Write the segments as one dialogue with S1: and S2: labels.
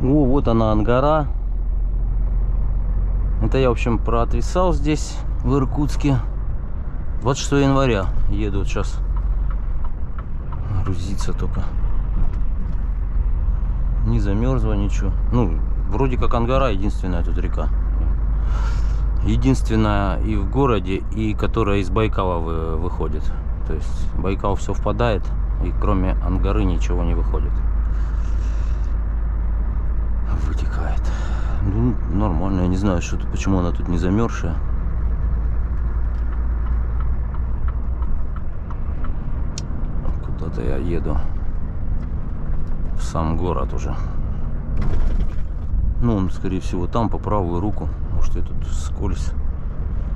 S1: О, вот она, Ангара. Это я, в общем, проотвисал здесь, в Иркутске. 26 января еду вот сейчас. Грузиться только. Не замерзло ничего. Ну, вроде как Ангара единственная тут река. Единственная и в городе, и которая из Байкала выходит. То есть Байкал все впадает, и кроме Ангары ничего не выходит. Вытекает. Ну, нормально. Я не знаю, почему она тут не замерзшая. Куда-то я еду в сам город уже. Ну, он, скорее всего, там по правую руку. Может, я тут скользь.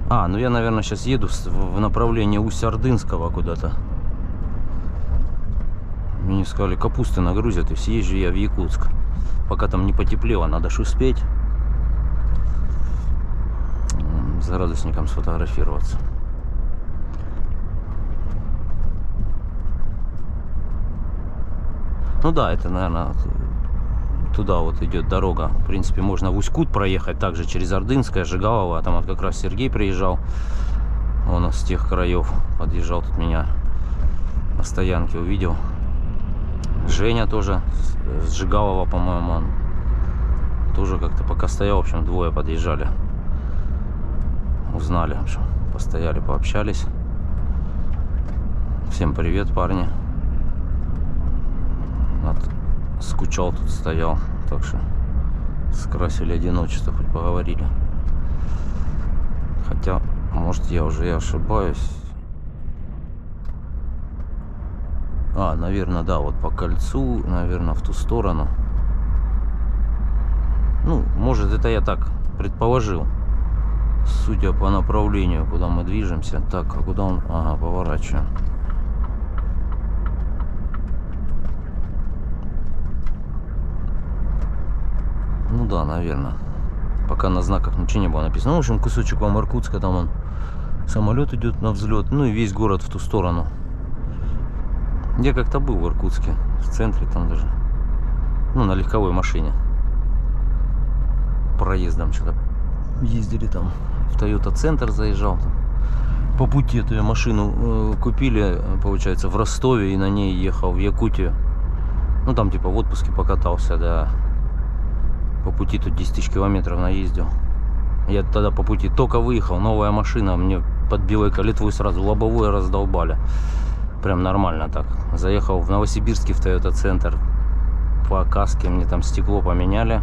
S1: Ну я, наверное, сейчас еду в направлении Усть-Ордынского куда-то. Мне сказали, капусты нагрузят, и съезжу я в Якутск. Пока там не потеплело, надо ж успеть с градусником сфотографироваться. Ну да, это, наверное, туда вот идет дорога. В принципе, можно в Усть-Кут проехать, также через Ордынское, Жигалово. Там вот как раз Сергей приезжал. Он с тех краев подъезжал, тут меня на стоянке увидел. Женя тоже с Жигалова, по-моему, он тоже как-то пока стоял. В общем, двое подъезжали. Узнали, в общем, постояли, пообщались. Всем привет, парни. Скучал тут, стоял. Так что скрасили одиночество, хоть поговорили. Хотя, может, я уже ошибаюсь. Наверное, да, вот по кольцу, наверное, в ту сторону. Ну, может, это я так предположил. Судя по направлению, куда мы движемся. Так, а куда он? Поворачиваем. Ну да, наверное. Пока на знаках ничего не было написано. Ну, в общем, кусочек вам Иркутска, там он самолет идет на взлет. Ну и весь город в ту сторону. Я как-то был в Иркутске, в центре там даже. Ну, на легковой машине. Проездом что-то ездили там. В Toyota Центр заезжал. Там. По пути эту машину купили, получается, в Ростове, и на ней ехал в Якутию. Ну, там типа в отпуске покатался, да. По пути тут 10 тысяч километров наездил. Я тогда по пути только выехал, новая машина, мне под Белой Калитвой сразу лобовое раздолбали. Прям нормально так. Заехал в Новосибирске в Toyota Центр. По каске мне там стекло поменяли.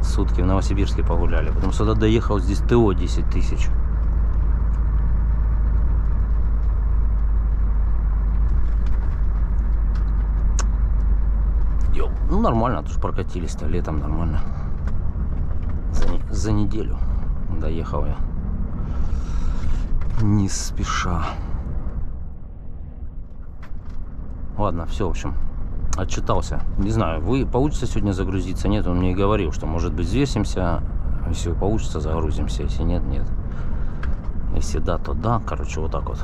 S1: Сутки в Новосибирске погуляли. Потом сюда доехал, здесь ТО 10 тысяч. Ну, нормально, тоже прокатились-то летом нормально. За неделю доехал я. Не спеша. Ладно, все, в общем, отчитался. Не знаю, вы получится сегодня загрузиться? Нет, он мне и говорил, что может быть взвесимся. Если получится, загрузимся. Если нет, нет. Если да, то да. Короче, вот так вот.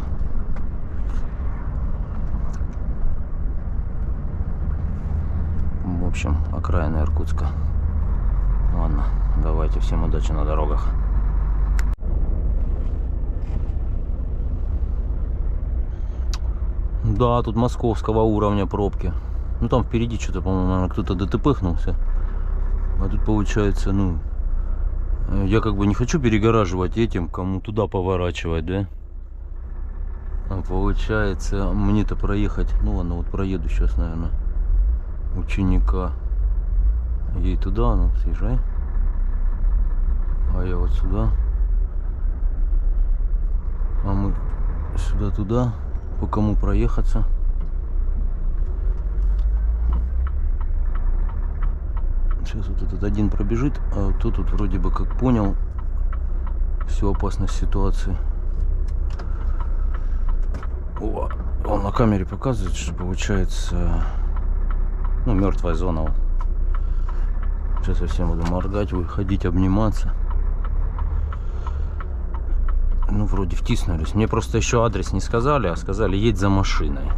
S1: В общем, окраина Иркутска. Ладно, давайте, всем удачи на дорогах. Да, тут московского уровня пробки. Ну там впереди что-то, по-моему, кто-то ДТПхнулся. А тут получается, ну, я как бы не хочу перегораживать этим, кому туда поворачивать, да? А получается, мне-то проехать. Ну ладно, вот проеду сейчас, наверное. Ученика. Ей туда, ну, съезжай. А я вот сюда. А мы сюда-туда. По кому проехаться. Сейчас вот этот один пробежит, а вот тут вроде бы как понял всю опасность ситуации. О, он на камере показывает, что получается, ну, мертвая зона. Сейчас я всем буду моргать, выходить, обниматься. Ну, вроде втиснулись. Мне просто еще адрес не сказали, а сказали, едь за машиной.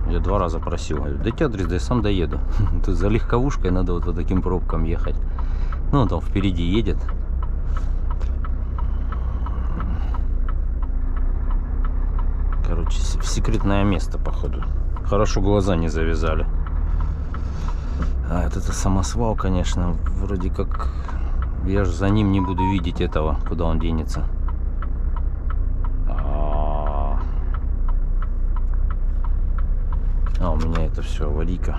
S1: Я 2 раза просил. Говорю, дайте адрес, да я сам доеду. Тут за легковушкой надо вот по таким пробкам ехать. Ну, он там впереди едет. Короче, в секретное место, походу. Хорошо глаза не завязали. А это самосвал, конечно. Вроде как... Я же за ним не буду видеть этого, куда он денется. А у меня это все аварийка.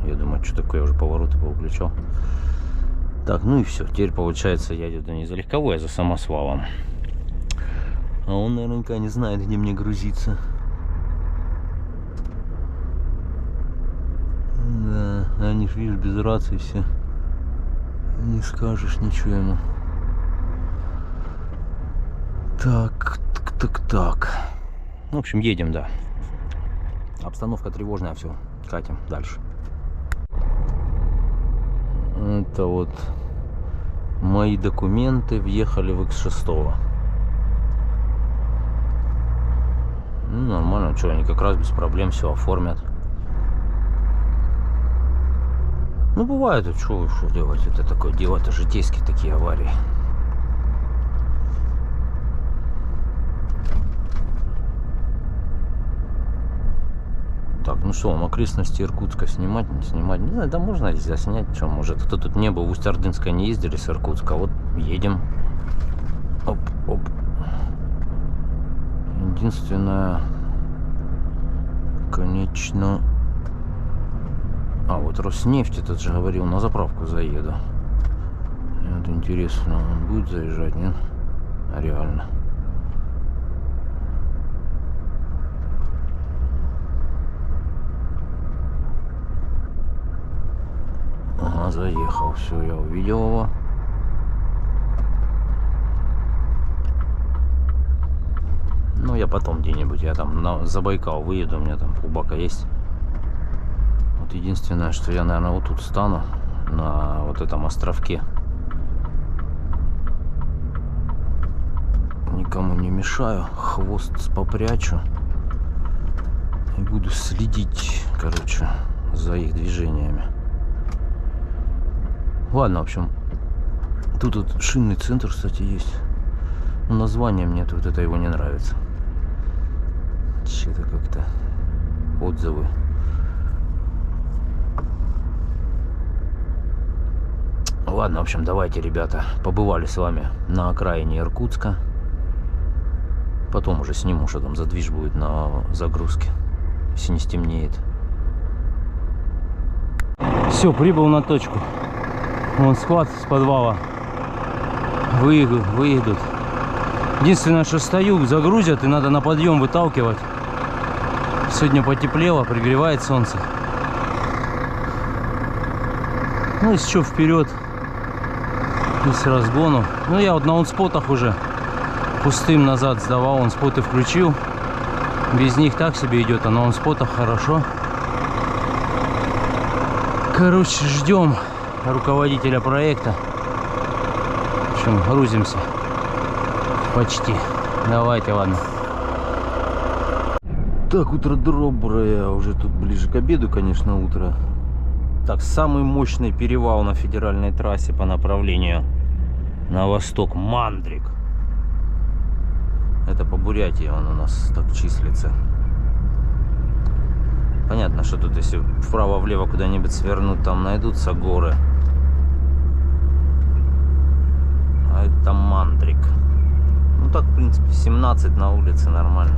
S1: Я думаю, что такое, я уже повороты повыключал. Так, ну и все. Теперь получается, я еду не за легковой, а за самосвалом. А он наверняка не знает, где мне грузиться. Да, они ж, видишь, без рации все. Не скажешь ничего ему. Так. В общем, едем, да. Обстановка тревожная, все. Катим дальше. Это вот мои документы въехали в X6. Ну, нормально, что, они как раз без проблем все оформят. Ну, бывает, что делать, это такое дело, это житейские такие аварии. Так, ну что, вам окрестности Иркутска снимать, не снимать? Не знаю, да можно здесь заснять, что, может, кто тут не был, в Усть-Ордынское не ездили с Иркутска, вот едем. Оп. Единственное, конечно... А, вот Роснефть этот же говорил, на заправку заеду. И вот интересно, он будет заезжать, нет? А реально. Ага, заехал, все, я увидел его. Ну, я потом где-нибудь, я там на Забайкал выеду, у меня там полбака есть. Вот единственное, что я, наверное, вот тут стану, на вот этом островке. Никому не мешаю, хвост попрячу. И буду следить, короче, за их движениями. Ладно, в общем, тут вот шинный центр, кстати, есть. Но название мне вот это его не нравится. Что-то как-то отзывы. Ладно, в общем, давайте, ребята, побывали с вами на окраине Иркутска. Потом уже сниму, что там за движ будет на загрузке, если не стемнеет. Все, прибыл на точку. Вон склад с подвала. Выедут. Единственное, что стою, загрузят и надо на подъем выталкивать. Сегодня потеплело, пригревает солнце. Ну, если что, вперед. И с разгону. Ну, я вот на онспотах уже пустым назад сдавал. Онспоты включил. Без них так себе идет, а на онспотах хорошо. Короче, ждем руководителя проекта. В общем, грузимся. Почти. Давайте, ладно. Так, утро доброе. Уже тут ближе к обеду, конечно, утро. Так, самый мощный перевал на федеральной трассе по направлению на восток. Мандрик. Это по Бурятии он у нас так числится. Понятно, что тут если вправо-влево куда-нибудь свернуть, там найдутся горы. А это Мандрик. Ну так, в принципе, 17 на улице нормально.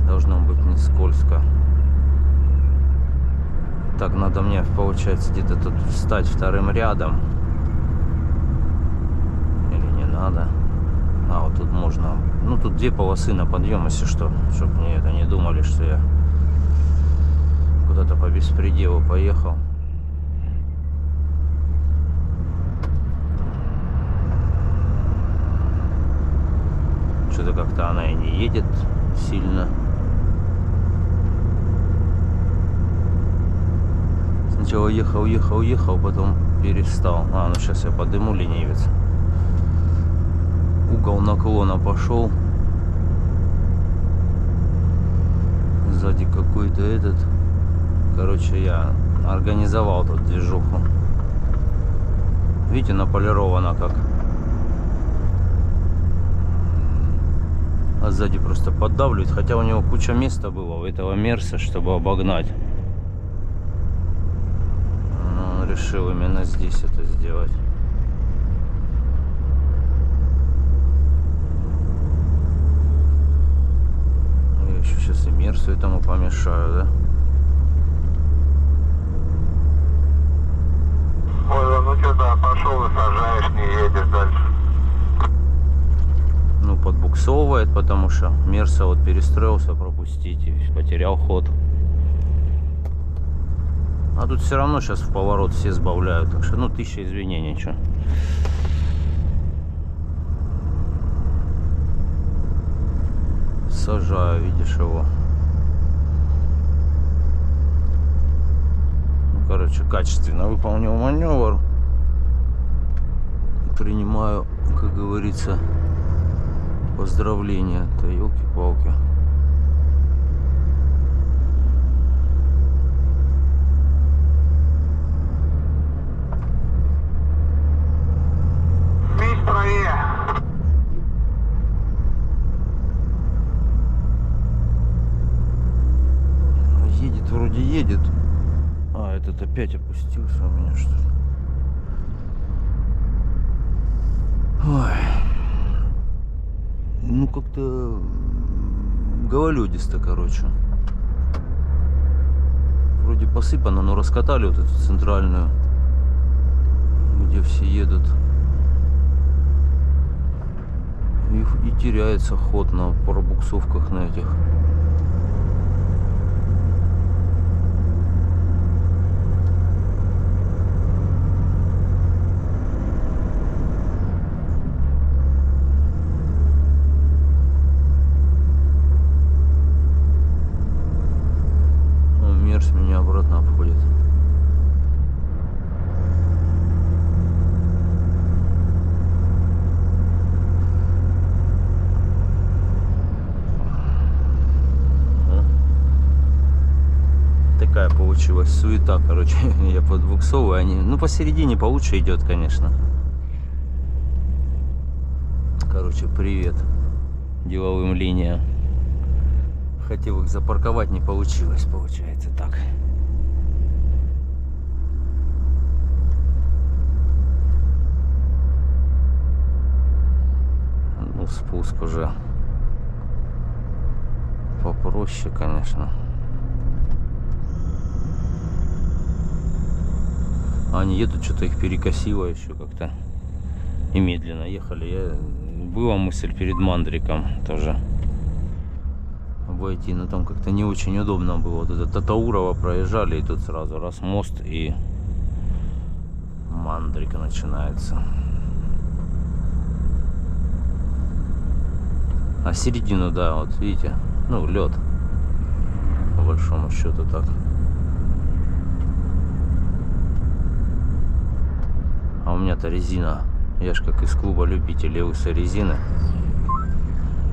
S1: Должно быть не скользко. Так, надо мне, получается, где-то тут встать вторым рядом. Или не надо? А, вот тут можно. Ну, тут 2 полосы на подъем, если что. Чтоб мне это не думали, что я куда-то по беспределу поехал. Что-то как-то она и не едет сильно. Сначала ехал, потом перестал. А, ну сейчас я подыму ленивец. Угол наклона пошел. Сзади какой-то этот. Короче, я организовал тут движуху. Видите, наполировано как. А сзади просто поддавливает. Хотя у него куча места было у этого Мерса, чтобы обогнать. Но он решил именно здесь это сделать. Я еще сейчас и Мерсу этому помешаю, да?
S2: Ой, ну что, да, пошел и сажаешь, не едешь дальше.
S1: Ну, подбуксовывает, потому что Мерса вот перестроился пропустить и потерял ход. А тут все равно сейчас в поворот все сбавляют, так что, ну, 1000 извинений, что. Сажаю, видишь его. Ну, короче, качественно выполнил маневр. Принимаю, как говорится, поздравления. Да елки-палки. Едет, вроде едет. А, этот опять опустился у меня, что ли? Ой. Ну, как-то гололедисто, короче. Вроде посыпано, но раскатали вот эту центральную, где все едут. И теряется ход на пробуксовках на этих. Мерс меня обратно обходит. Такая получилась суета, короче. Я подбуксовываю, они, ну, посередине получше идет, конечно. Короче, привет деловым линиям. Хотел их запарковать, не получилось, получается так. Ну, спуск уже попроще, конечно. Они едут, что-то их перекосило еще как-то. И медленно ехали. Была мысль перед Мандриком тоже обойти, но там как-то не очень удобно было. Вот это Татаурово проезжали, и тут сразу раз мост, и Мандрика начинается. А середину, да, вот видите, ну, лед, по большому счету так. А у меня-то резина, я ж как из клуба любителей лысой резины.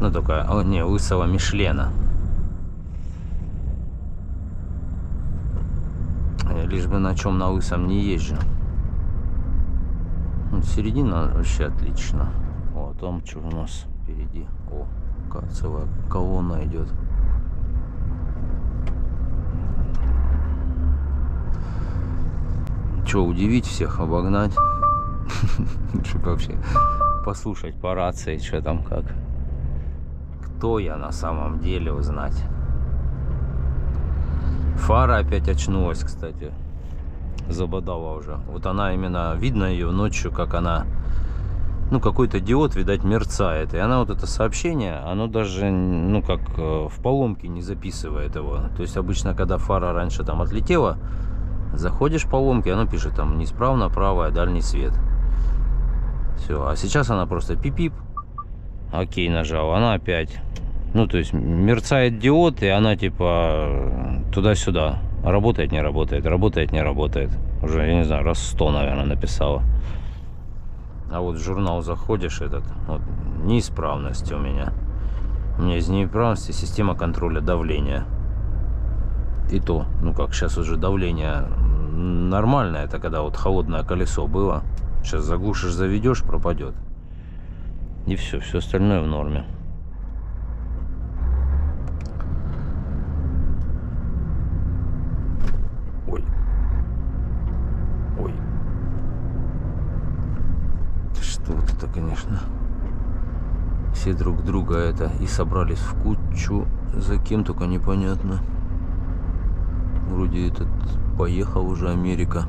S1: Ну, только, не, лысого Мишлена. Лишь бы на чем на лысом не езжу. Середина вообще отлично. О, там что у нас впереди? О, целая колонна идет. Че, удивить всех, обогнать? Чтобы вообще послушать по рации, что там как. Кто я на самом деле, узнать. Фара опять очнулась, кстати. Забодала уже. Вот она именно, видно ее ночью, как она, ну, какой-то диод, видать, мерцает. И она вот это сообщение, оно даже, ну, как в поломке не записывает его. То есть обычно, когда фара раньше там отлетела, заходишь в поломки, оно пишет там неисправно, правая, дальний свет. Все. А сейчас она просто пип-пип. Окей, нажал. Она опять. Ну, то есть мерцает диод, и она типа туда-сюда. Работает, не работает, работает, не работает. Уже, я не знаю, раз 100, наверное, написала. А вот в журнал заходишь, этот, вот, неисправность у меня. У меня из неисправности система контроля давления. И то, ну как, сейчас уже давление нормальное, это когда вот холодное колесо было. Сейчас заглушишь, заведешь, пропадет. И все остальное в норме. Ой. Ой. Что вот это, конечно. Все друг друга это и собрались в кучу. За кем только непонятно. Вроде этот поехал уже Америка.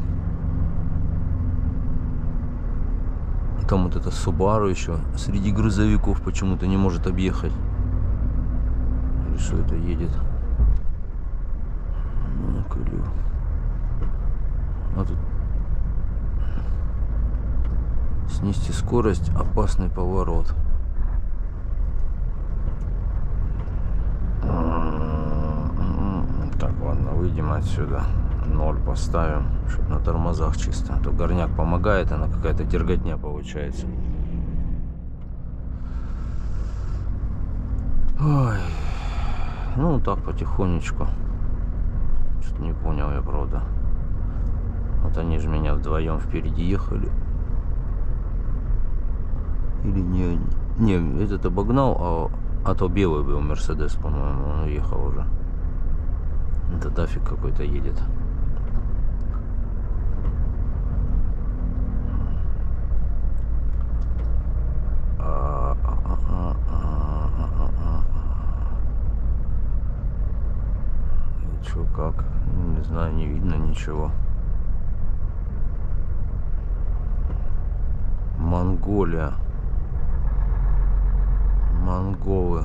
S1: Там вот это Subaru еще среди грузовиков почему-то не может объехать. Или что это едет? А тут снизьте скорость, опасный поворот. Так, ладно, выйдем отсюда. 0 поставим, чтобы на тормозах чисто. А то горняк помогает, она какая-то дерготня получается. Ой. Ну, так потихонечку. Что-то не понял я, правда. Вот они же меня вдвоем впереди ехали. Или не они? Не, этот обогнал, а то белый был Мерседес, по-моему, он уехал уже. Это дафиг какой-то едет. Чё, как? Не знаю, не видно ничего. Монголия. Монголы.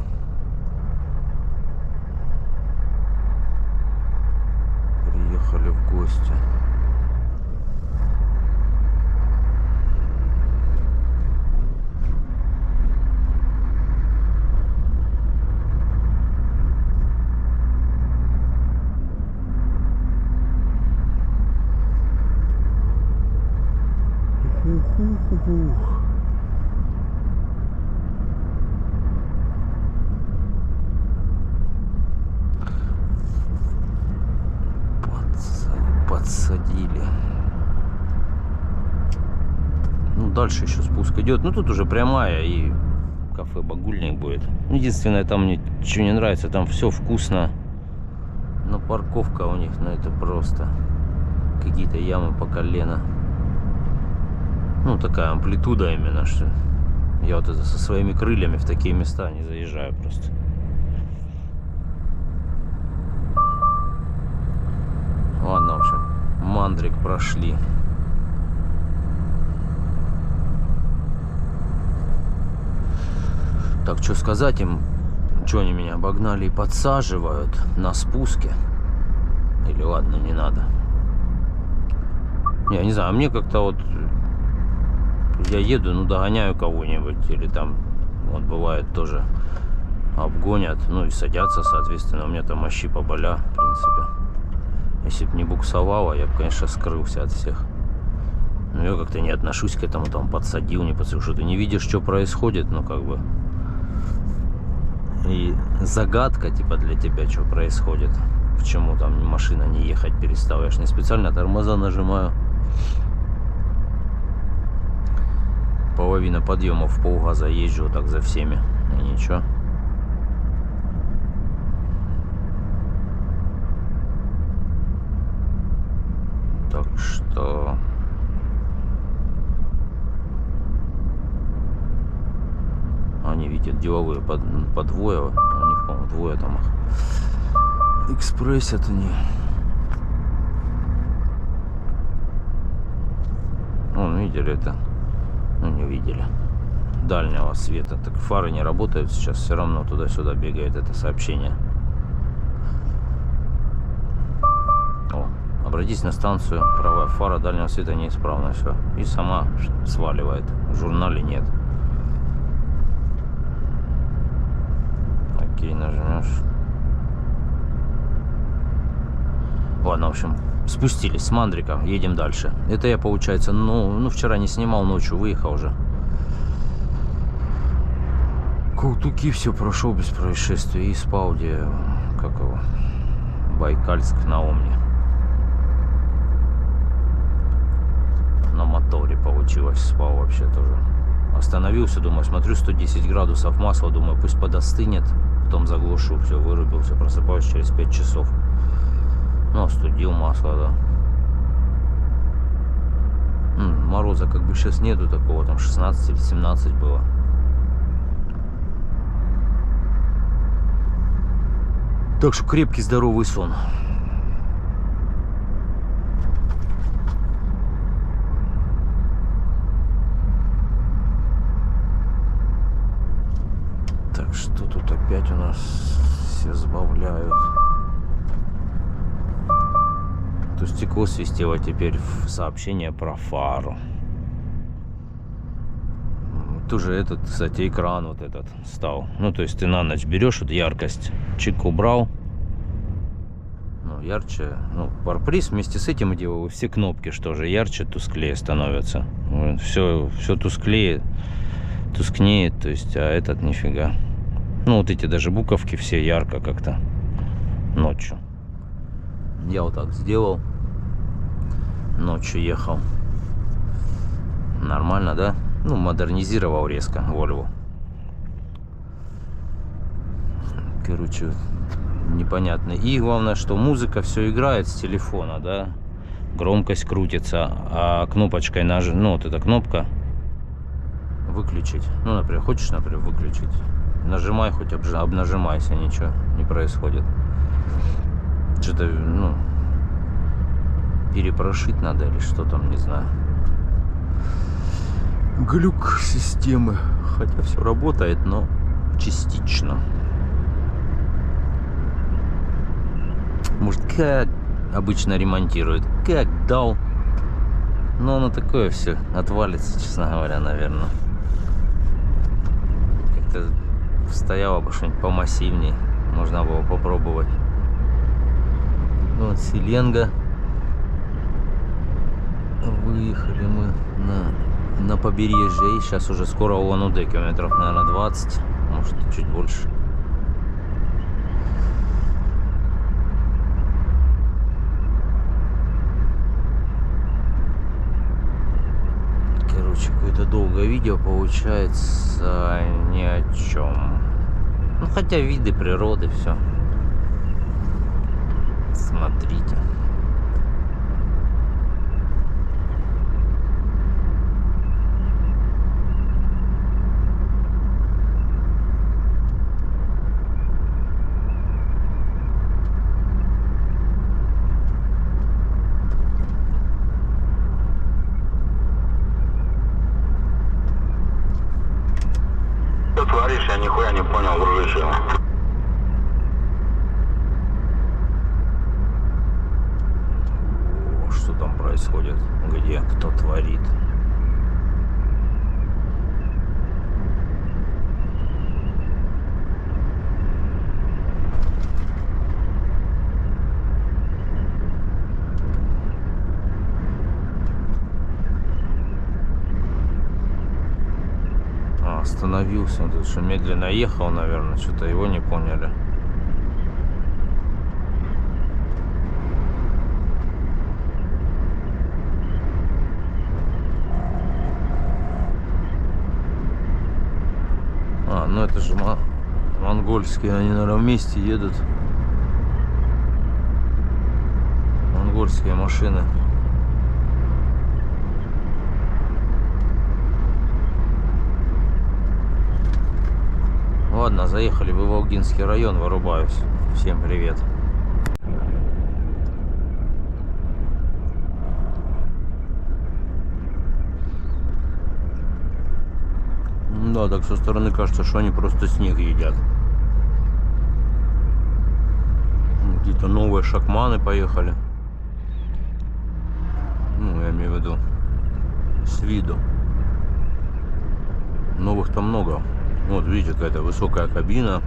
S1: Приехали в гости. Подсадили. Ну, дальше еще спуск идет. Ну, тут уже прямая и кафе Багульник будет. Единственное, там мне ничего не нравится. Там все вкусно. Но парковка у них, ну, это просто какие-то ямы по колено. Ну, такая амплитуда именно, что я вот это со своими крыльями в такие места не заезжаю просто. Ладно, в общем, Мандрик прошли. Так, что сказать им? Что они меня обогнали и подсаживают на спуске? Или ладно, не надо. Не знаю, мне как-то вот... Я еду, ну, догоняю кого-нибудь. Или там, вот бывает тоже обгонят. Ну, и садятся, соответственно. У меня там мощи поболя, в принципе. Если бы не буксовало, я бы, конечно, скрылся от всех. Но я как-то не отношусь к этому, там, подсадил, не подсадил. Что ты не видишь, что происходит, ну, как бы. И загадка, типа, для тебя, что происходит. Почему там машина не ехать перестала. Я ж не специально тормоза нажимаю. Половина подъемов в полгаза езжу так за всеми. И ничего. Так что... Они видят деловые по двое. У них, по-моему, двое там их. Экспрессят они. Вон, видели это? Ну, не видели. Дальнего света. Так фары не работают сейчас. Все равно туда-сюда бегает это сообщение. О, обратись на станцию. Правая фара дальнего света неисправна. Все. И сама сваливает. В журнале нет. Окей, нажмешь. Ладно, в общем, спустились с Мандрика, едем дальше. Это я, получается, ну вчера не снимал, ночью выехал уже. Култуки все прошел без происшествий. И Спауди, как его, Байкальск на Омне. На моторе получилось, спал вообще тоже. Остановился, думаю, смотрю, 110 градусов масла, думаю, пусть подостынет, потом заглушу, все, вырубился, просыпаюсь через 5 часов. Ну, остудил масло, да. Мороза как бы сейчас нету такого, там 16 или 17 было. Так что крепкий, здоровый сон. Так, что тут опять у нас все сбавляют. То стекло свистело теперь в сообщение про фару. Тоже этот, кстати, экран вот этот стал. Ну, то есть ты на ночь берешь вот яркость, чик убрал. Ну, ярче. Ну, парприз вместе с этим делал все кнопки, что же, ярче, тусклее становятся. Все тусклее, тускнеет, то есть, а этот нифига. Ну, вот эти даже буковки все ярко как-то ночью. Я вот так сделал. Ночью ехал. Нормально, да? Ну, модернизировал резко Volvo. Короче, непонятно. И главное, что музыка все играет с телефона, да? Громкость крутится, а кнопочкой нажать, ну, вот эта кнопка выключить. Ну, например, хочешь, например, выключить. Нажимай, хоть обнажимайся, ничего не происходит. Что-то, ну, перепрошить надо или что там, не знаю. Глюк системы. Хотя все работает, но частично. Может, как обычно ремонтируют. Как дал. Но оно такое все отвалится, честно говоря, наверное. Как-то стояло бы что-нибудь помассивнее. Можно было попробовать. Вот Селенга. Выехали мы на побережье. И сейчас уже скоро Улан-Удэ, километров, наверное, 20. Может, чуть больше. Короче, какое-то долгое видео получается ни о чем. Ну, хотя виды природы, все. Смотрите.
S2: Что творишь, я нихуя не понял, дружище.
S1: Что там происходит? Где? Кто творит? Остановился, он тут что медленно ехал, наверное, что-то его не поняли. Ну это же монгольские, они, наверное, вместе едут. Монгольские машины. Ладно, заехали в Иволгинский район, вырубаюсь. Всем привет. Да, так со стороны кажется, что они просто снег едят. Какие-то новые шакманы поехали. Ну, я имею в виду с виду. Новых там много. Вот видите, какая-то высокая кабина.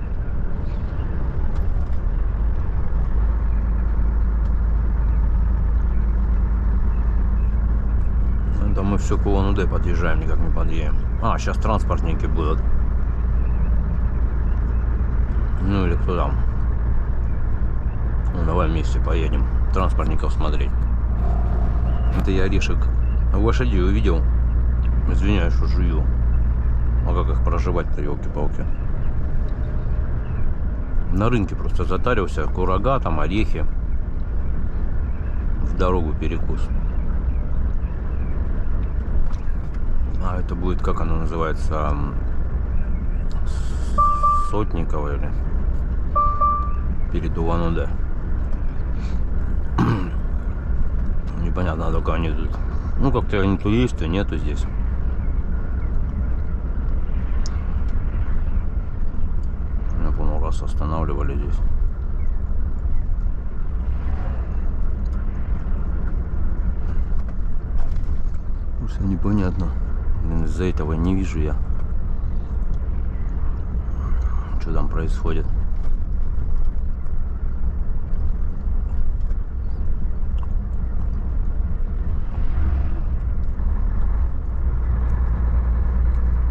S1: Это мы все к Улан-Удэ подъезжаем, никак не подъедем. А, сейчас транспортники будут. Ну или кто там. Ну, давай вместе поедем транспортников смотреть. Это я орешек лошадей увидел. Извиняюсь, что жую. А как их проживать-то, елки-палки? На рынке просто затарился. Курага, там орехи. В дорогу перекус. А это будет, как оно называется? Сотниково или? Перед Улан-Удэ. Непонятно, только они тут. Ну, как-то они то есть, то нету здесь. Я помню, раз останавливали здесь. Все непонятно. Блин, из-за этого не вижу я, что там происходит.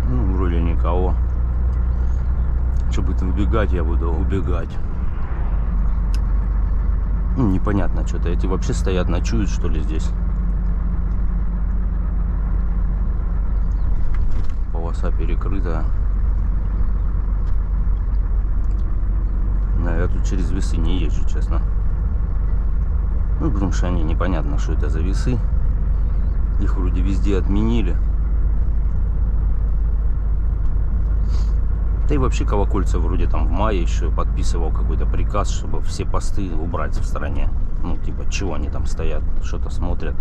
S1: Ну, вроде никого. Что будет убегать, я буду убегать. Ну, непонятно что-то. Эти вообще стоят, ночуют, что ли, здесь. Полоса перекрыта. Да, я тут через весы не езжу, честно. Ну, потому что они непонятно, что это за весы. Их вроде везде отменили. Да и вообще Колокольцев вроде там в мае еще подписывал какой-то приказ, чтобы все посты убрать в стране. Ну, типа, чего они там стоят, что-то смотрят.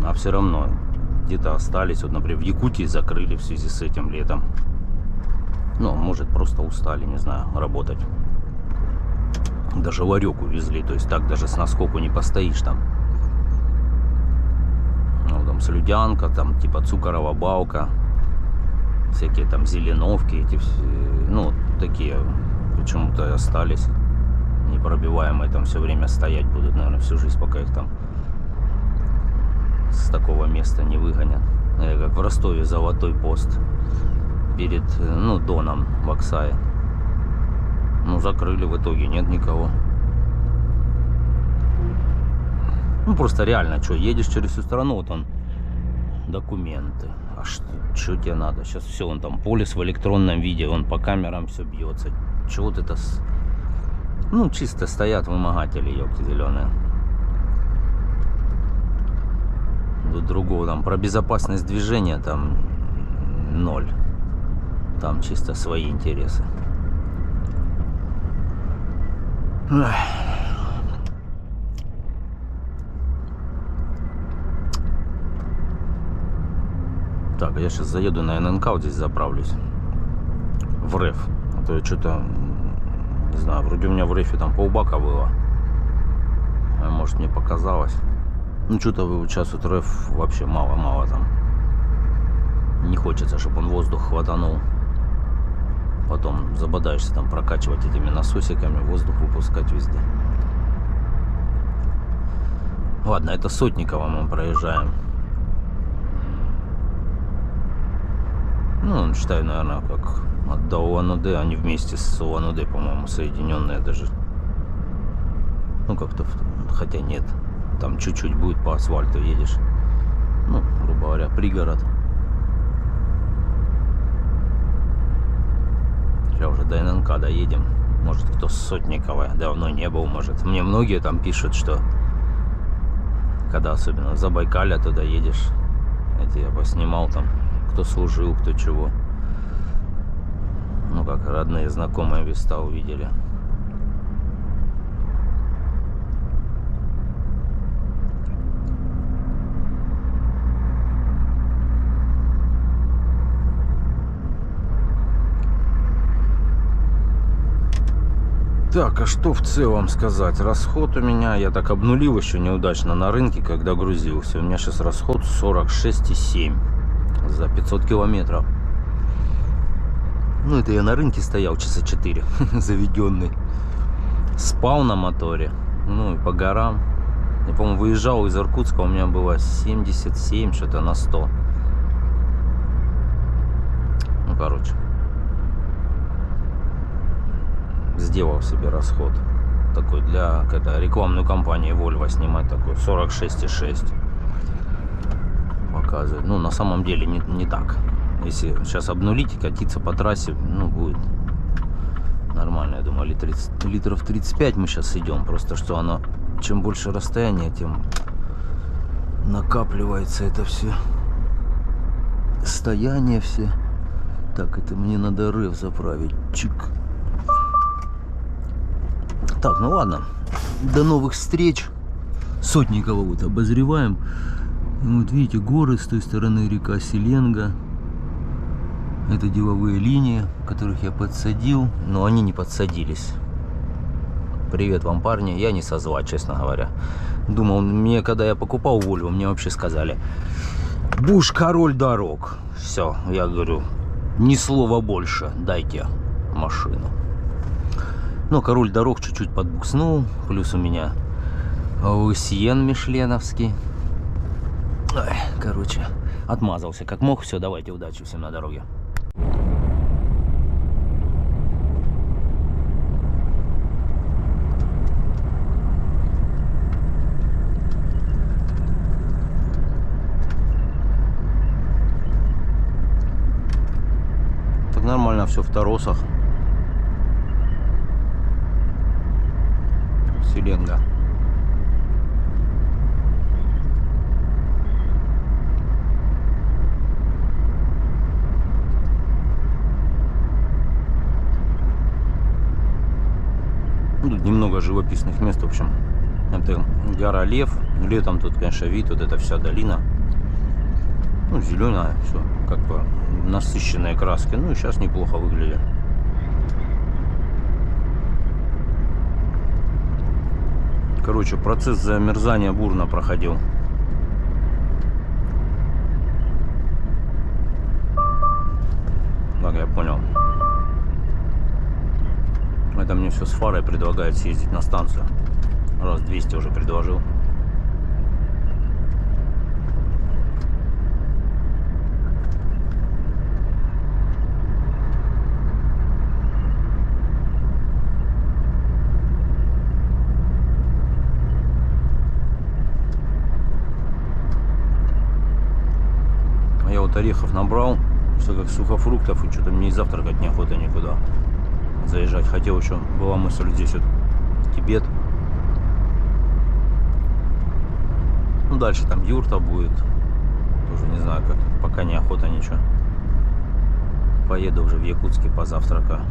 S1: А все равно где-то остались. Вот, например, в Якутии закрыли в связи с этим летом. Ну, может, просто устали, не знаю, работать. Даже ларек увезли, то есть так даже с наскоку не постоишь там. Ну, там Слюдянка, там типа Цукорова Балка. Всякие там Зеленовки, эти все, ну, такие почему-то остались непробиваемые, там все время стоять будут, наверное, всю жизнь, пока их там с такого места не выгонят. Как в Ростове Золотой пост перед, ну, Доном в Аксае. Ну, закрыли в итоге, нет никого. Ну, просто реально, что, едешь через всю страну, вот он, документы. А что тебе надо? Сейчас все, он там полис в электронном виде, он по камерам все бьется. Чего вот это Ну, чисто стоят вымогатели, ёлки зеленые. До другого там про безопасность движения там 0. Там чисто свои интересы. Ах. Так, я сейчас заеду на ННК, вот здесь заправлюсь. В РЭФ. А то я что-то, не знаю, вроде у меня в РЭФе там полбака было. А может, мне показалось. Ну, что-то сейчас вот РЭФ вообще мало-мало там. Не хочется, чтобы он воздух хватанул. Потом забодаешься там прокачивать этими насосиками, воздух выпускать везде. Ладно, это Сотниково мы проезжаем. Ну, считаю, наверное, как до Улан-Удэ, они вместе с Улан-Удэ, по-моему, соединенные даже. Ну, как-то, хотя нет, там чуть-чуть будет по асфальту едешь. Ну, грубо говоря, пригород. Сейчас уже до ННК доедем. Может, кто с Сотникова давно не был, может. Мне многие там пишут, что когда особенно в Забайкалье туда едешь, эти я поснимал там, кто служил, кто чего. Ну, как родные, знакомые места увидели. Так, а что в целом сказать? Расход у меня, я так обнулил еще неудачно на рынке, когда грузился. У меня сейчас расход 46,7 за 500 километров. Ну, это я на рынке стоял часа 4, заведенный. Спал на моторе, ну, и по горам. Я, по-моему, выезжал из Иркутска, у меня было 77, что-то на 100. Ну, короче. Сделал себе расход. такой для рекламной кампании Volvo снимать, такой 46,6 показывает. Ну, на самом деле не так. Если сейчас обнулить и катиться по трассе, ну, будет нормально. Я думаю, литров 35 мы сейчас идем. Просто что оно, чем больше расстояние, тем накапливается это все. Стояние все. Так, это мне надо рев заправить. Чик. Так, ну ладно. До новых встреч. Сотникова вот обозреваем. Вот видите, горы, с той стороны река Селенга. Это деловые линии, которых я подсадил, но они не подсадились. Привет вам, парни. Я не со зла, честно говоря. Думал, мне, когда я покупал Volvo, мне вообще сказали: Буш король дорог. Все, я говорю, ни слова больше, дайте машину. Но король дорог чуть-чуть подбукснул. Плюс у меня Сиен мишленовский. Ой, короче, отмазался как мог. Все, давайте, удачи всем на дороге. Так нормально все в торосах. Селенга. Тут немного живописных мест, в общем. Это гора Лев. Летом тут, конечно, вид, вот эта вся долина. Ну, зеленая, все, как бы насыщенные краски. Ну и сейчас неплохо выглядит. Короче, процесс замерзания бурно проходил. Так, я понял. Это мне все с фарой предлагает съездить на станцию. Раз 200 уже предложил. Я вот орехов набрал, все как сухофруктов, и что-то мне и завтракать неохота никуда заезжать. Хотел еще, была мысль здесь вот Тибет. Ну дальше там юрта будет. Тоже не знаю как, пока неохота ничего. Поеду уже в Якутске позавтракаю.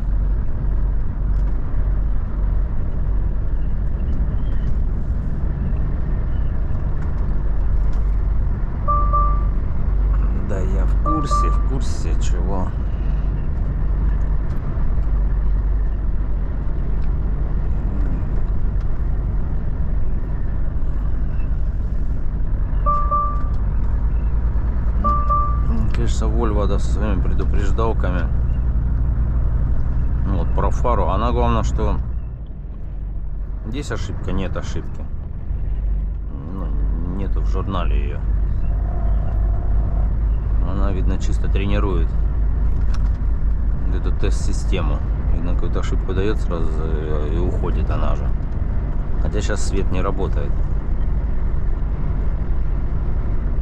S1: Да я в курсе чего. Конечно, Volvo, да, со своими предупреждалками. Ну, вот про фару. Она главное, что здесь ошибка, нет ошибки. Ну, нету в журнале ее. Она, видно, чисто тренирует эту тест-систему. Видно, какую-то ошибку дает сразу и уходит она же. Хотя сейчас свет не работает.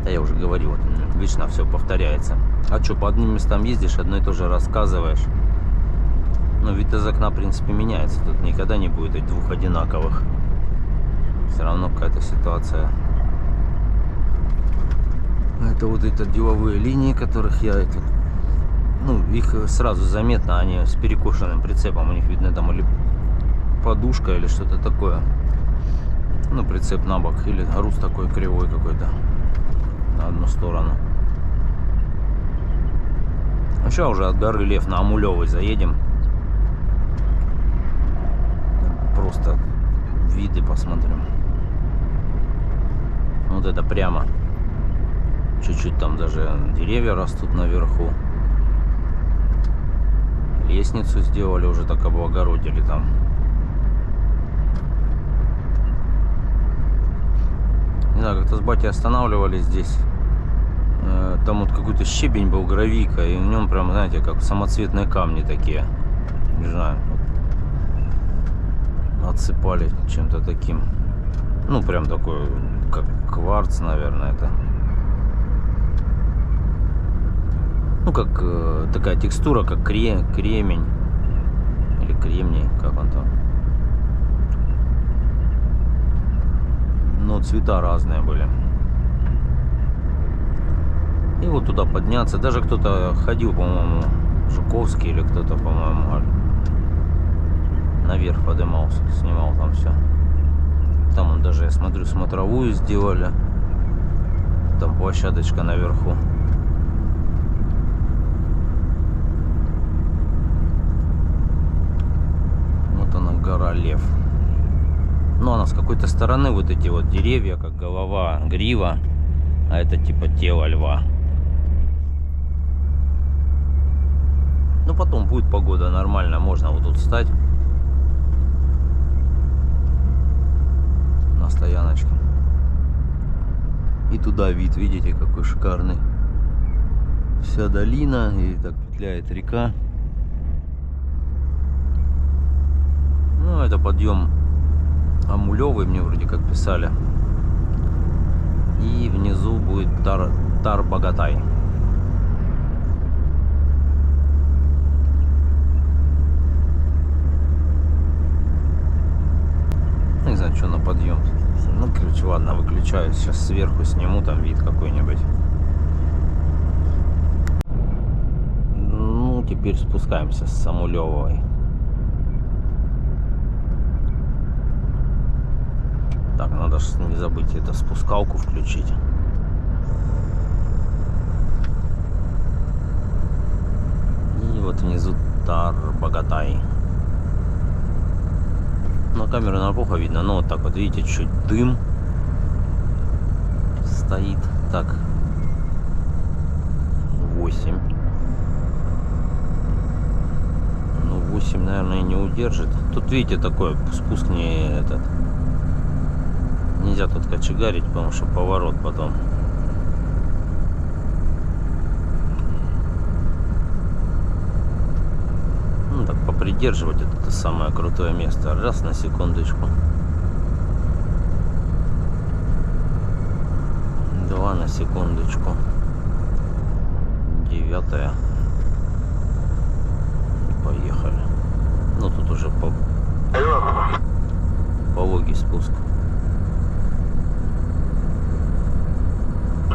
S1: Да я уже говорил, вот, вечно все повторяется. А что, по одним местам ездишь, одно и то же рассказываешь. Но вид из окна, в принципе, меняется. Тут никогда не будет этих двух одинаковых. Все равно какая-то ситуация. Это вот эти деловые линии, которых я... Ну, их сразу заметно, они с перекошенным прицепом. У них, видно, там или подушка, или что-то такое. Ну, прицеп на бок. Или груз такой кривой какой-то. На одну сторону. Ну, сейчас уже от горы Лев на Амулевой заедем. Просто виды посмотрим. Вот это прямо. Чуть-чуть там даже деревья растут наверху. Лестницу сделали, уже так облагородили там. Не знаю, как-то с батей останавливались здесь. Там вот какой-то щебень был, гравийка, и в нем прям, знаете, как самоцветные камни такие. Не знаю. отсыпали чем-то таким. Ну, прям такой, как кварц, наверное, это. Ну, как такая текстура, как кремень. Или кремний, как он там. Но цвета разные были. И вот туда подняться. Даже кто-то ходил, по-моему, Жуковский или кто-то, по-моему, наверх поднимался, снимал там все. Там он даже, я смотрю, смотровую сделали. Там площадочка наверху. Вот она, гора Лев. Но она с какой-то стороны, вот эти вот деревья, как голова, грива. А это типа тело льва. Ну потом будет погода нормально, можно вот тут встать. На стояночке. И туда вид, видите, какой шикарный. Вся долина, и так петляет река. Ну, это подъем Амулевый, мне вроде как писали. И внизу будет Тарбагатай. Не знаю, что на подъем. Ну, короче, ладно, выключаю. Сейчас сверху сниму там вид какой-нибудь. Ну, теперь спускаемся с Самулевой. Так, надо же не забыть это спускалку включить. И вот внизу Тарбагатай. На камеру, наверное, плохо видно, но вот так вот, видите, чуть дым стоит. Так, 8. Ну, 8, наверное, не удержит. Тут, видите, такой спуск не этот. Нельзя тут кочегарить, потому что поворот потом. Ну так, попридерживать это самое крутое место. Раз, на секундочку. 2 на секундочку. 9. Поехали. Ну тут уже пологий спуск.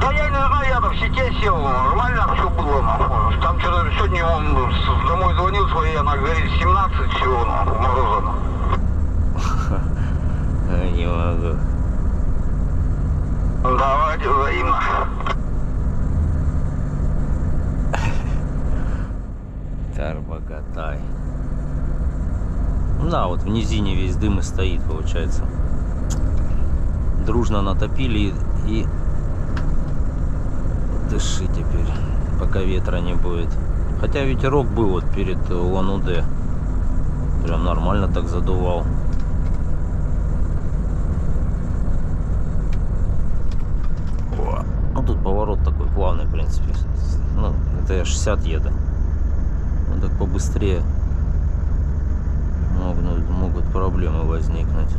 S2: Да я не знаю, я там в сети сел, нормально все было. Там что-то сегодня он домой звонил своей, она говорит 17 всего, морозано.
S1: Не могу.
S2: Давайте взаимно.
S1: Тарбагатай. Да, вот в низине весь дым и стоит, получается. Дружно натопили и дыши теперь, пока ветра не будет. Хотя ветерок был вот перед Улан-Удэ. Прям нормально так задувал. О, ну тут поворот такой плавный, в принципе. Ну, это я 60 еду. Ну так побыстрее могут проблемы возникнуть.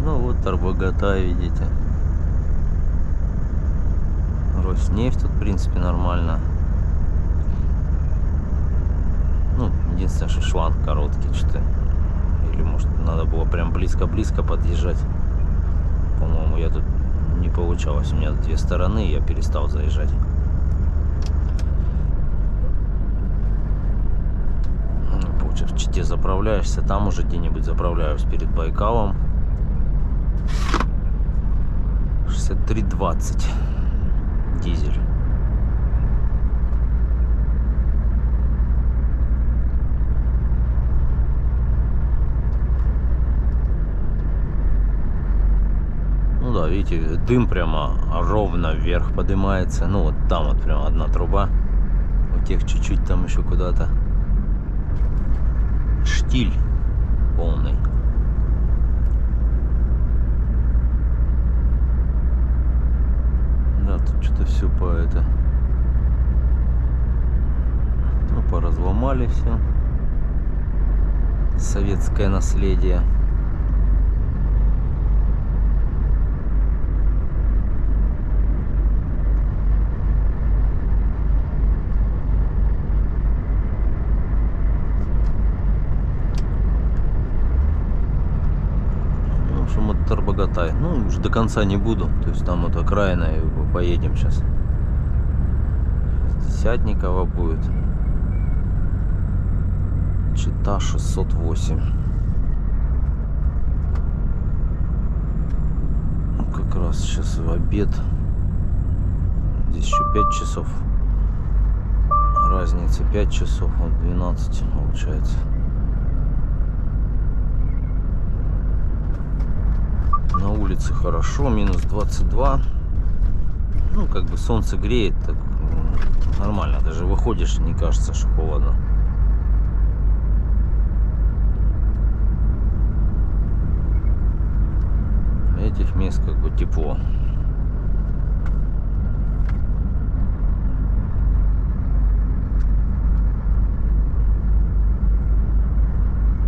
S1: Ну вот Тарбагатай, видите. Роснефть тут, в принципе, нормально. Ну, единственное, что шланг короткий, что-то. Или, может, надо было прям близко-близко подъезжать. По-моему, я тут не получалось. У меня 2 стороны, и я перестал заезжать. Ну, получается, в Чите заправляешься, там уже где-нибудь заправляюсь перед Байкалом. 63,20. Дизель. Ну да, видите, дым прямо ровно вверх поднимается. Ну вот там вот прям одна труба. У тех чуть-чуть там еще куда-то. Штиль полный. Да, тут что-то все по это. Ну, поразломали все. Советское наследие. В общем, вот Тарбагатай. Ну, уже до конца не буду. То есть там вот окраина, и поедем сейчас. Десятникова будет. Чита 608. Ну, как раз сейчас в обед. Здесь еще 5 часов. Разница 5 часов, вот 12 получается. На улице хорошо, минус 22. Ну, как бы солнце греет, так нормально. Даже выходишь, не кажется, что холодно. Этих мест как бы тепло.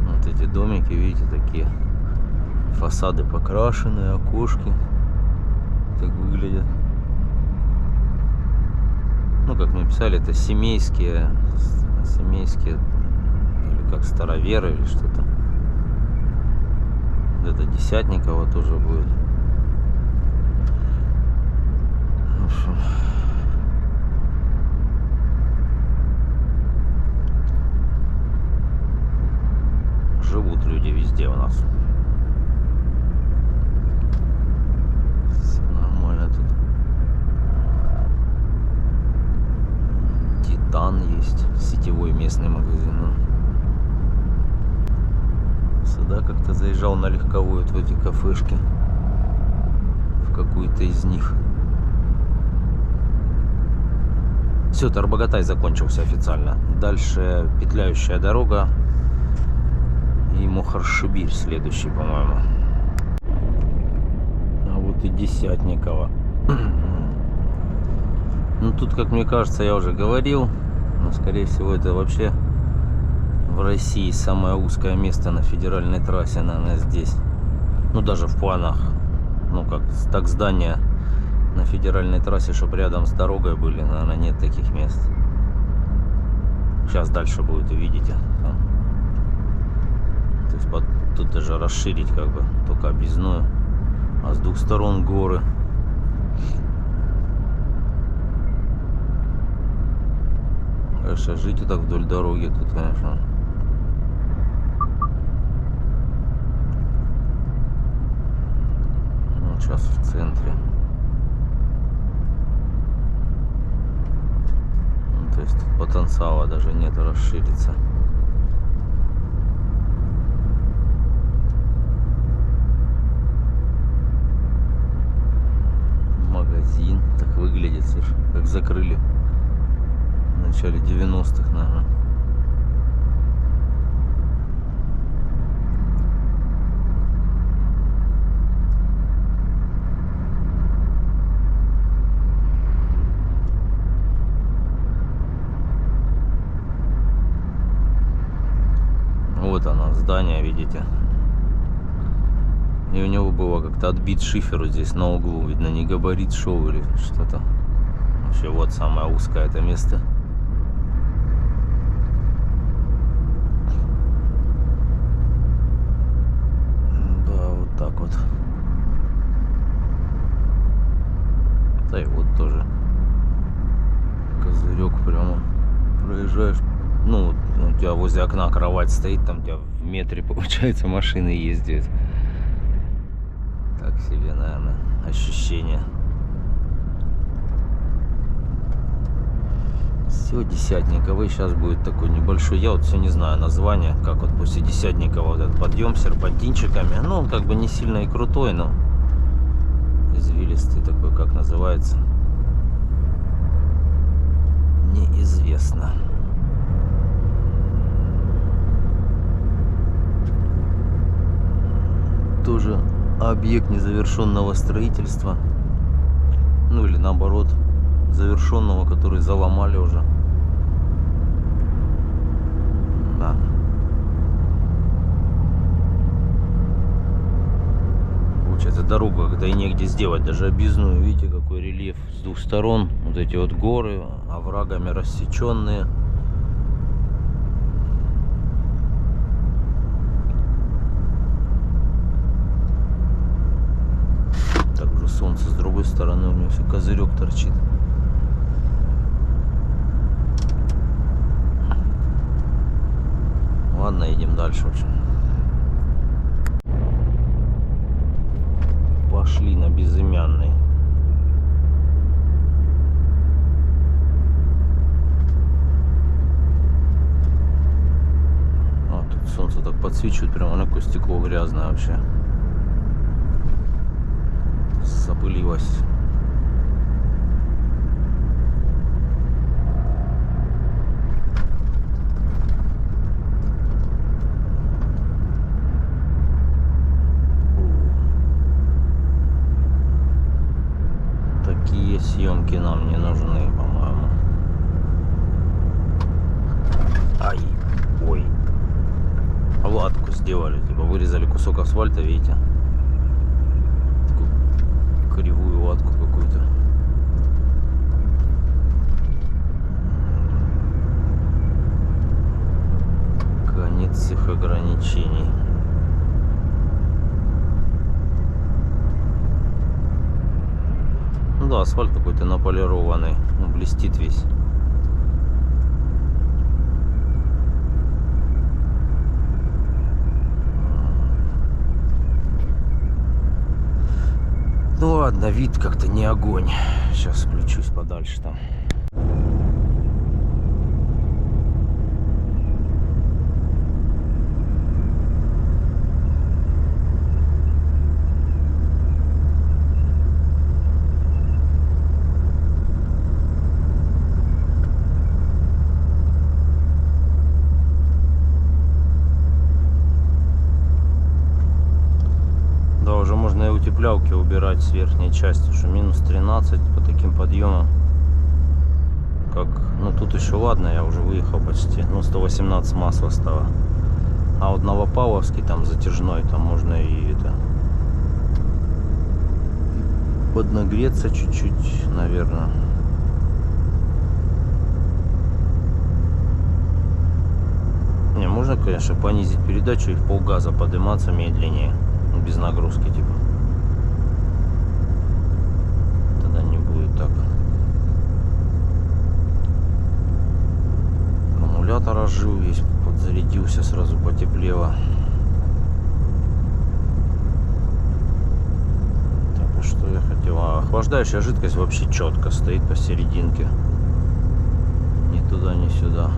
S1: Вот эти домики, видите, такие фасады покрашенные, окошки так выглядят. Ну, как мне писали, это семейские или как староверы или что-то. Это Десятникова тоже будет. В общем, живут люди везде у нас. Все нормально тут. Титан есть, сетевой местный магазин. Сюда как-то заезжал на легковую, вот в эти кафешки, в какую-то из них. Все, Тарбагатай закончился официально. Дальше петляющая дорога и Мухоршибирь следующий, по-моему. А вот и Десятникова. Ну тут, как мне кажется, я уже говорил, но скорее всего это вообще в России самое узкое место на федеральной трассе, наверное, здесь. Ну даже в планах, ну как так здания на федеральной трассе, чтобы рядом с дорогой были, наверное, нет таких мест. Сейчас дальше будет, увидите. Там. То есть тут даже расширить как бы только объездную, а с двух сторон горы. Конечно, жить и так вдоль дороги тут, конечно. Вот сейчас в центре. Ну, то есть тут потенциала даже нет расшириться. Магазин так выглядит, как закрыли. В начале 90-х, наверное. Вот оно, здание, видите. И у него было как-то отбит шифер вот здесь на углу. Видно, не габарит шел или что-то. Вообще, вот самое узкое это место. Так вот. Да и вот тоже козырек прямо проезжаешь. Ну вот у тебя возле окна кровать стоит, там у тебя в метре, получается, машины ездят. Так себе, наверное, ощущение. Все, Десятниковый сейчас будет такой небольшой. Я вот все не знаю название, как вот после Десятникова вот этот подъем с серпантинчиками. Ну, он как бы не сильно и крутой, но извилистый такой, как называется, неизвестно. Тоже объект незавершенного строительства. Ну или наоборот, завершенного, который заломали уже. Да. получается, дорога, когда и негде сделать, даже объездную. Видите, какой рельеф с двух сторон. Вот эти вот горы, оврагами рассеченные. Так уже солнце с другой стороны, у меня все козырек торчит. Ладно, едем дальше, в общем. Пошли на Безымянный. А, тут солнце так подсвечивает, прямо на какое стекло грязное вообще. Запылилось. Такие съемки нам не нужны, по-моему. Ай, ой. Латку сделали, типа вырезали кусок асфальта, видите? Такую кривую латку какую-то. Конец всех ограничений. Ну да, асфальт какой-то наполированный, блестит весь. Ну ладно, вид как-то не огонь. Сейчас включусь подальше там. Да, уже можно и утеплялки убирать с верхней части, что минус 13 по таким подъемам. Как, ну тут еще ладно, я уже выехал почти, ну 118 масла стало. А вот Новопавловский там затяжной, там можно и это поднагреться чуть-чуть, наверное. Не, можно, конечно, понизить передачу и в полгаза подниматься медленнее, без нагрузки типа. Тогда не будет так. Аккумулятор ожил весь, подзарядился, сразу потеплело. Так, и что я хотел? А охлаждающая жидкость вообще четко стоит посерединке. Ни туда, ни сюда.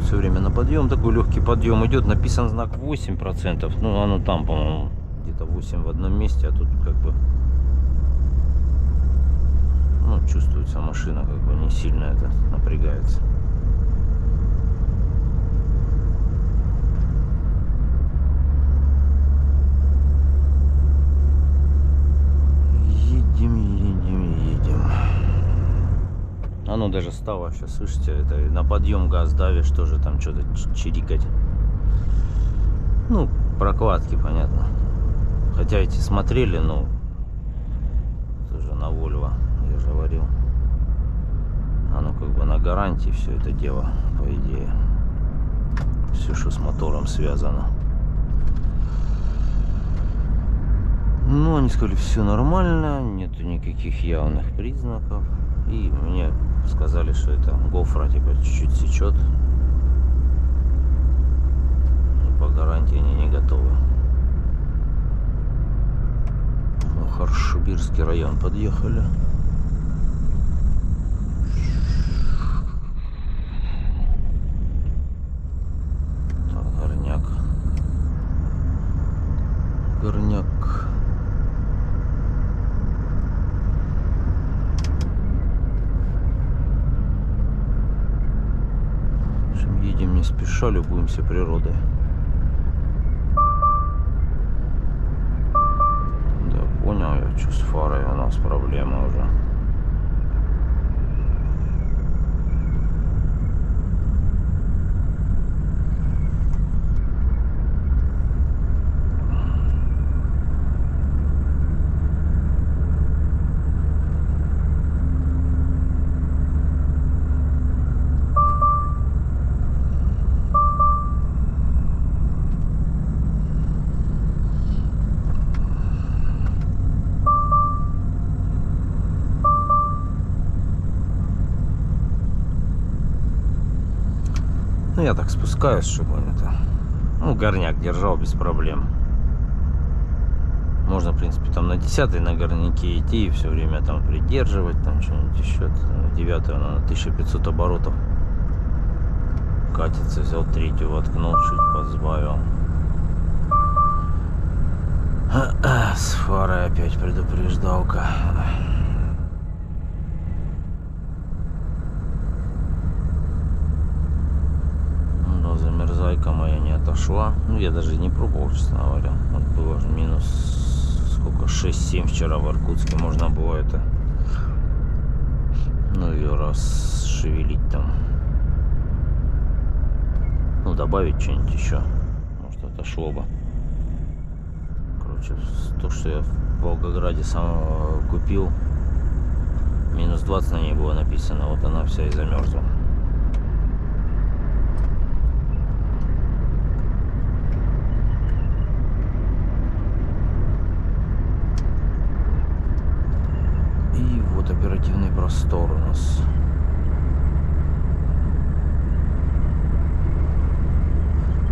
S1: Все время на подъем, такой легкий подъем идет, написан знак 8%, ну оно там, по-моему, где-то 8 в одном месте, а тут как бы, ну, чувствуется машина, как бы не сильно это напрягается. Едем. Оно даже стало, сейчас слышите, это на подъем газ давишь, тоже там что-то чирикать. Ну, прокладки, понятно. Хотя эти смотрели, но тоже на Volvo, я же говорил. Оно как бы на гарантии все это дело, по идее. Все, что с мотором связано. Ну, они сказали, все нормально, нету никаких явных признаков. И мне сказали, что это гофра, типа, чуть-чуть сечет. И по гарантии они не готовы. Харшбирский район подъехали. Так, горняк. Горняк. Едем не спеша, любуемся природой. Да, понял. понял я, что с фарой у нас проблема уже. Ну, я так спускаюсь, чтобы он это... Ну, горняк держал без проблем. Можно, в принципе, там на 10-й на горняке идти и все время там придерживать, там что-нибудь еще. На 9-й она на 1500 оборотов катится. Взял 3-ю, воткнул, чуть подсбавил. С фарой опять предупреждалка. Замерзайка моя не отошла. Ну, я даже не пробовал, честно говоря. Вот было же минус сколько, 6-7 вчера в Иркутске. Можно было это, ну, ее расшевелить там, ну, добавить что-нибудь еще, может, отошло бы. Короче, то, что я в Волгограде сам купил, минус 20 на ней было написано. Вот она вся и замерзла. Оперативный простор у нас.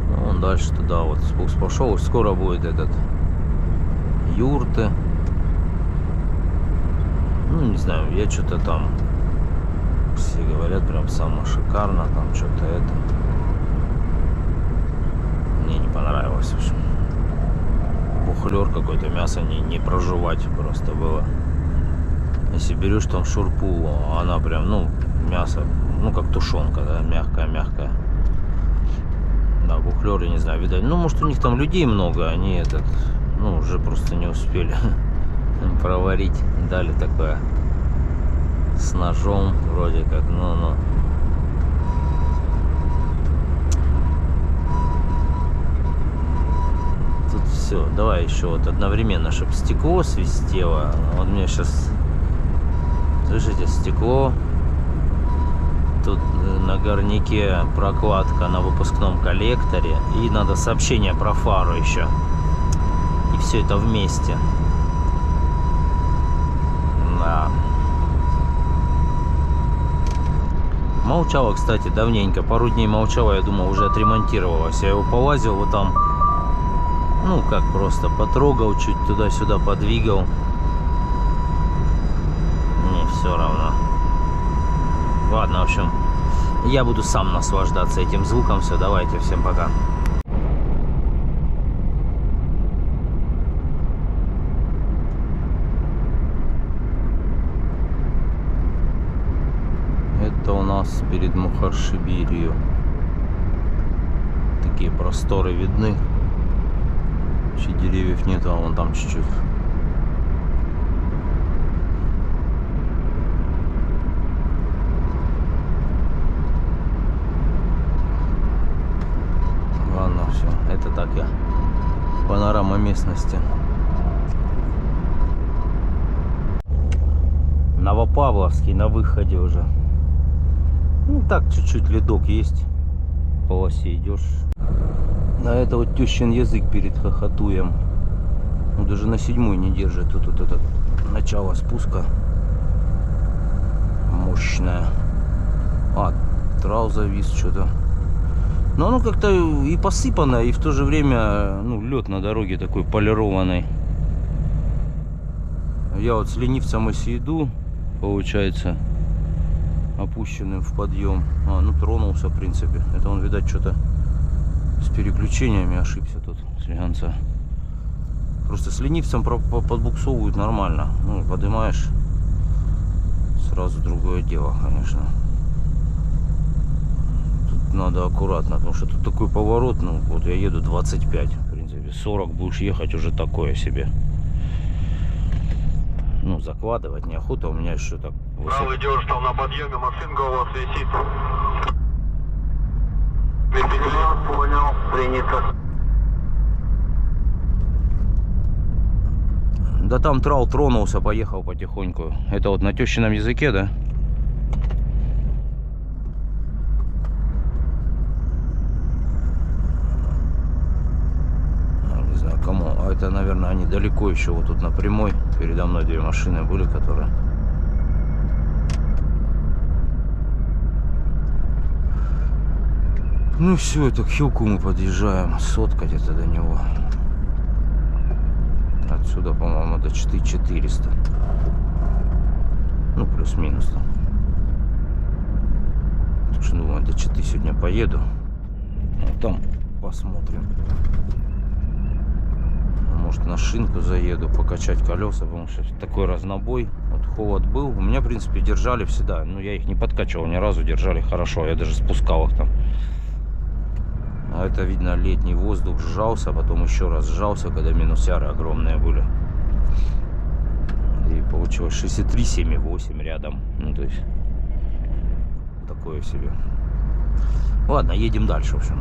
S1: Ну, он дальше туда вот спуск пошел. Скоро будет этот юрты. Ну, не знаю, я что-то там, все говорят, прям самое шикарно, там что-то это. Мне не понравилось, в общем. Бухлер какой-то, мясо не прожевать просто было. Если берешь там шурпу, она прям, ну, мясо, ну, как тушенка, да, мягкая. Да, бухлеры, не знаю, видать. Ну, может, у них там людей много, они этот, ну, уже просто не успели проварить. Дали такое с ножом, вроде как, ну. Тут все, давай еще вот одновременно, чтобы стекло свистело. Вот мне сейчас... Слышите, стекло. Тут на горняке прокладка на выпускном коллекторе. И надо сообщение про фару еще. И все это вместе. Да. Молчала, кстати, давненько. Пару дней молчала, я думал, уже отремонтировалась. Я его полазил вот там. Ну, как просто потрогал, чуть туда-сюда подвигал. Все равно. Ладно, в общем, я буду сам наслаждаться этим звуком. Все, давайте, всем пока. Это у нас перед Мухоршибирью. Такие просторы видны. Вообще деревьев нет, а вон там чуть-чуть. Это так я. Панорама местности. Новопавловский на выходе уже. Ну так, чуть-чуть ледок есть. По полосе идешь. А это вот тещин язык перед Хохотуем. Ну даже на 7-й не держит. Тут вот это начало спуска. Мощное. А, трал завис что-то. Но оно как-то и посыпано, и в то же время, ну, лед на дороге такой полированный. Я вот с ленивцем если иду, получается, опущенным в подъем. А, ну тронулся, в принципе. Это он, видать, что-то с переключениями ошибся тут, слегонца. Просто с ленивцем подбуксовывают нормально. Ну, поднимаешь, сразу другое дело, конечно. Надо аккуратно, потому что тут такой поворот, ну вот я еду 25, в принципе, 40 будешь ехать уже такое себе. ну, закладывать неохота. У меня еще так
S2: Правый идешь, там на подъеме машинка у вас висит. Понял, принято.
S1: Да там трал тронулся, поехал потихоньку. Это вот на тещином языке, да? Не знаю кому. А это, наверное, они далеко еще. Вот тут на прямой. Передо мной две машины были, которые... Ну все, это к Хилку мы подъезжаем. Сотка где-то до него. Отсюда, по-моему, до 400. Ну, плюс-минус там. Так что, думаю, до 4 сегодня поеду. А там посмотрим. Может, на шинку заеду, покачать колеса, потому что такой разнобой. Вот холод был. У меня, в принципе, держали всегда. Ну, я их не подкачивал ни разу, держали хорошо. Я даже спускал их там. А это, видно, летний воздух сжался, потом еще раз сжался, когда минусяры огромные были. И получилось 6,3, 7,8 рядом. Ну, то есть, такое себе. Ладно, едем дальше, в общем.